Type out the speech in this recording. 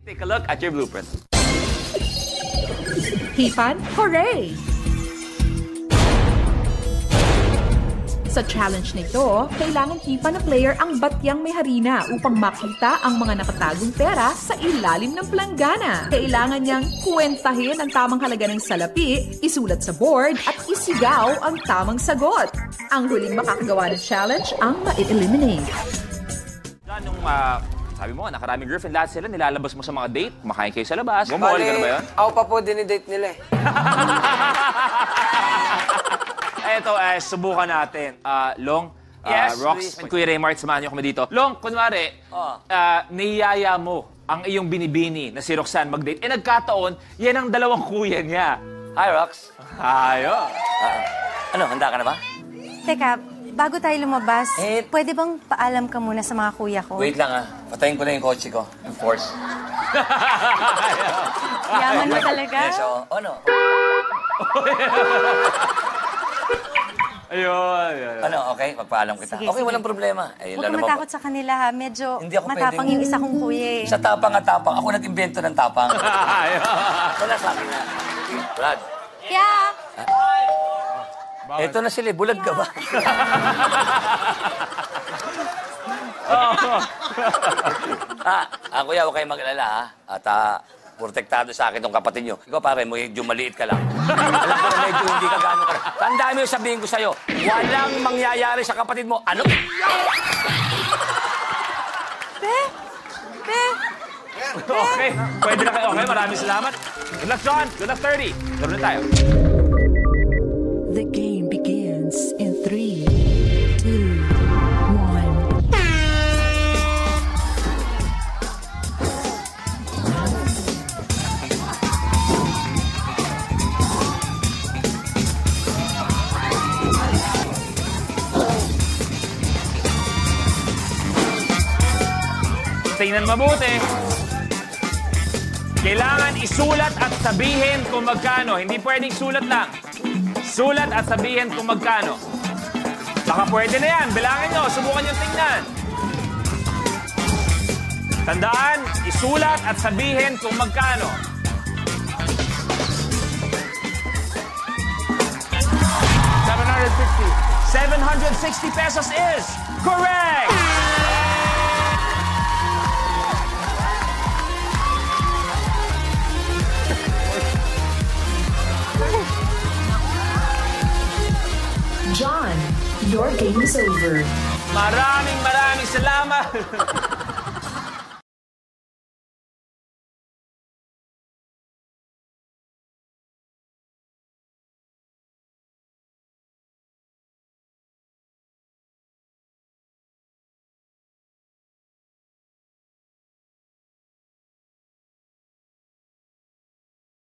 Take a look at your blueprint. Hipan, hooray! Sa challenge nito, kailangan hipan na player ang batyang may harina upang makita ang mga nakatagong pera sa ilalim ng planggana. Kailangan niyang kwentahin ang tamang halaga ng salapi, isulat sa board at isigaw ang tamang sagot. Ang huling makakagawa ng challenge ang ma-eliminate. Nung sabi mo, nakaraming girlfriend, lahat sila nilalabas mo sa mga date, makain kayo sa labas. Gumol, gano'n ba yun? Ako pa po dinidate nila eh. Eto, subukan natin. Long, Yes, Rox, Luis. and Kuya Raymart, samahan niyo kami dito. Long, kunwari, niyaya mo ang iyong binibini na si Roxanne mag-date. Nagkataon, yan ang dalawang kuya niya. Hi, Rox. Ayo. Ano, handa ka na ba? Teka, bago tayo lumabas, pwede bang paalam ka muna sa mga kuya ko? Wait lang patayin ko lang yung kotse ko. Yung force. Yaman mo talaga? Yes, oo. Ano? Ayun. Ano, okay? Magpaalam kita. Sige, Okay, sige. walang problema. Huwag ka matakot sa kanila ha. Medyo Hindi ako matapang pwedeng- yung isa kong kuya eh. Sa tapang at tapang. Ako nag-invento ng tapang. Wala sa akin na. Brad, Yeah! eto na sila. Bulag ka ba? Kuya, huwag kayong mag-alala ha. At protektado sa akin tong kapatid nyo. Ikaw pare, medyo maliit ka lang. Alam ko na medyo hindi ka gano'n ka. Tandaan mo yung sabihin ko sa'yo. Walang mangyayari sa kapatid mo. Ano? Okay, pwede na kayo. Okay, maraming salamat. Good luck, John. Good luck, 30. Laro na tayo. The game begins in 3, 2, 1. Tingnan mabuti. Kailangan isulat at sabihin kung magkano. Hindi pwedeng sulat lang. Sulat at sabihin kung magkano. Baka pwede na yan. Bilangin nyo. Subukan nyo tingnan. Tandaan, isulat at sabihin kung magkano. 760 pesos is correct! John, your game is over. Maraming salamat!